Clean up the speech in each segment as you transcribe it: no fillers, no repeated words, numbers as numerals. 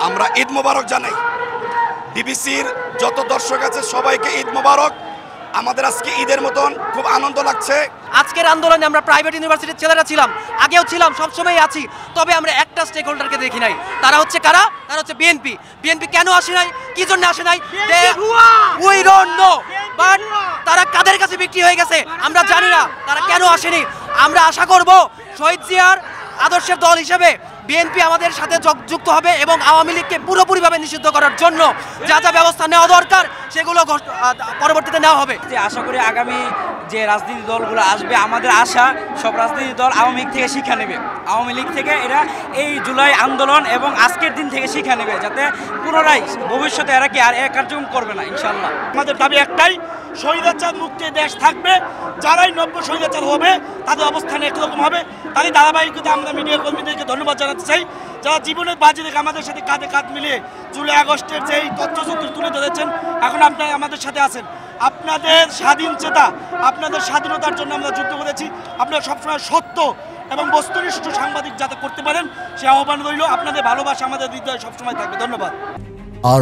আমরা ঈদ মোবারক জানাই। ডিবিসির যত দর্শক আছে সবাইকে ঈদ মোবারক। আমাদের আজকে ঈদের মতন খুব আনন্দ লাগছে। আজকের আন্দোলনে আমরা প্রাইভেট ইউনিভার্সিটির ছেলেরা ছিলাম, আগেও ছিলাম, সবসময় আছি। তবে আমরা একটা স্টেক হোল্ডারকে দেখি নাই। তারা হচ্ছে কারা? তারা হচ্ছে বিএনপি। বিএনপি কেন আসে নাই, কি জন্য আসে নাই, উই ডোন্ট নো। বাট তারা কাদের কাছে বিক্রি হয়ে গেছে আমরা জানি না, তারা কেন আসেনি। আমরা আশা করব শহীদ জিয়ার আদর্শের দল হিসেবে বিএনপি আমাদের সাথে যুক্ত হবে এবং আওয়ামী লীগকে পুরোপুরিভাবে নিষিদ্ধ করার জন্য যা যা ব্যবস্থা নেওয়া দরকার সেগুলো পরবর্তীতে নেওয়া হবে। আশা করি আগামী যে রাজনীতি দলগুলো আসবে, আমাদের আশা সব রাজনীতি দল আওয়ামী লীগ থেকে শিক্ষা নেবে। আওয়ামী লীগ থেকে এরা এই জুলাই আন্দোলন এবং আজকের দিন থেকে শিক্ষা নেবে, যাতে পুনরায় ভবিষ্যতে এরা কি আর এক কার্যক্রম করবে না ইনশাল্লাহ। আমাদের দাবি একটাই, স্বৈরাচার মুক্ত দেশ থাকবে। যারাই নব্য স্বৈরাচার হবে তাদের অবস্থান একরকম হবে। তারই ধারাবাহিকতা আমরা মিডিয়া কর্মীদেরকে ধন্যবাদ জানাতে চাই, যারা জীবনের বাজি রেখে আমাদের সাথে কাঁধে কাঁধ মিলিয়ে জুলাই আগস্টের যেই তথ্যচিত্র তুলে ধরেছেন, এখন আপনারা আমাদের সাথে আছেন। আপনাদের স্বাধীন চেতা, আপনাদের স্বাধীনতার জন্য আমরা যুদ্ধ করেছি। আপনারা সবসময় সত্য এবং বস্তুনিষ্ঠ সাংবাদিক যাতে করতে পারেন সে আহ্বান রইল। আপনাদের ভালোবাসা আমাদের হৃদয়ে সবসময় থাকবে। ধন্যবাদ।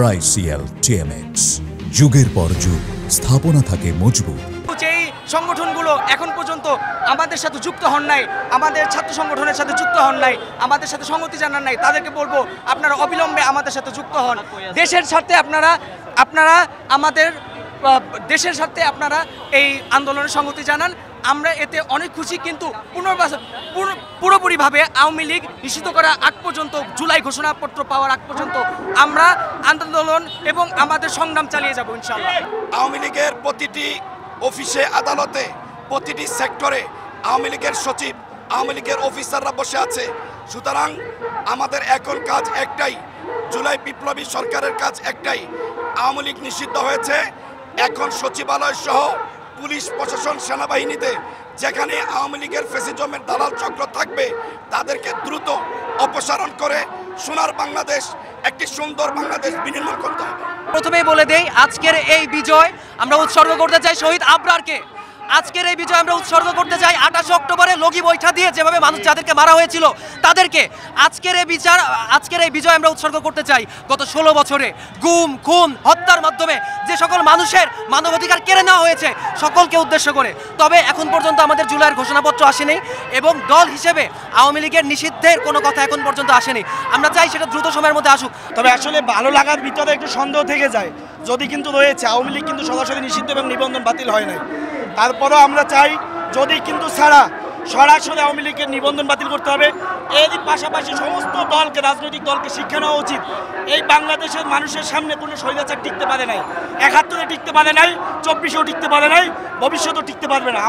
RICL TMX, যুগের পর যুগ স্থাপনা থাকে মজবুত। যেই সংগঠনগুলো এখন পর্যন্ত আমাদের সাথে যুক্ত হন নাই, আমাদের ছাত্র সংগঠনের সাথে যুক্ত হন নাই, আমাদের সাথে সংগতি জানান নাই, তাদেরকে বলবো আপনারা অবিলম্বে আমাদের সাথে যুক্ত হন। দেশের স্বার্থে আপনারা আমাদের দেশের স্বার্থে আপনারা এই আন্দোলনের সংগতি জানান। আমরা এতে অনেক খুশি, কিন্তু পুরোপুরিভাবে আওয়ামী লীগ নিষিদ্ধ করা আগ পর্যন্ত, জুলাই ঘোষণাপত্র পাওয়ার আগ পর্যন্ত আমরা আন্দোলন এবং আমাদের সংগ্রাম চালিয়ে যাব ইনশাআল্লাহ। আওয়ামী লীগের প্রতিটি অফিসে, আদালতে, প্রতিটি সেক্টরে আওয়ামী লীগের সচিব, আওয়ামী লীগের অফিসাররা বসে আছে। সুতরাং আমাদের এখন কাজ একটাই, জুলাই বিপ্লবী সরকারের কাজ একটাই। আওয়ামী লীগ নিষিদ্ধ হয়েছে, এখন সচিবালয় সহ পুলিশ প্রশাসন, সেনাবাহিনীতে যেখানে আওয়ামী লীগের ফ্যাসিজমের দালাল চক্র থাকবে তাদেরকে দ্রুত অপসারণ করে সোনার বাংলাদেশ, একটি সুন্দর বাংলাদেশ বিনির্মাণ করতে হবে। প্রথমেই বলে দেই, আজকের এই বিজয় আমরা উৎসর্গ করতে চাই শহীদ আবরারকে। আজকের এই বিজয় আমরা উৎসর্গ করতে চাই 28 অক্টোবরে লগি বৈঠা দিয়ে যেভাবে মানুষ যাদেরকে মারা হয়েছিল তাদেরকে। আজকের এই বিজয় আমরা উৎসর্গ করতে চাই গত 16 বছরে গুম, খুন, হত্যার মাধ্যমে যে সকল মানুষের মানবাধিকার কেড়ে নেওয়া হয়েছে সকলকে উদ্দেশ্য করে। তবে এখন পর্যন্ত আমাদের জুলাইয়ের ঘোষণাপত্র আসেনি এবং দল হিসেবে আওয়ামী লীগের নিষিদ্ধের কোনো কথা এখন পর্যন্ত আসেনি। আমরা চাই সেটা দ্রুত সময়ের মধ্যে আসুক। তবে আসলে ভালো লাগার ভিতরে একটু সন্দেহ থেকে যায়, যদি কিন্তু রয়েছে আওয়ামী লীগ কিন্তু সরাসরি নিষিদ্ধ এবং নিবন্ধন বাতিল হয় নাই। তারপরও আমরা চাই যদি কিন্তু সরাসরি আওয়ামী লীগের নিবন্ধন বাতিল করতে হবে। এরই পাশাপাশি সমস্ত দলকে, রাজনৈতিক দলকে শিক্ষা নেওয়া উচিত। এই বাংলাদেশের মানুষের সামনে কোনো স্বৈরাচার টিকতে পারে নাই, 71-এ টিকতে পারে নাই, 24-এও টিকতে পারে নাই, ভবিষ্যতেও টিকতে পারবে না।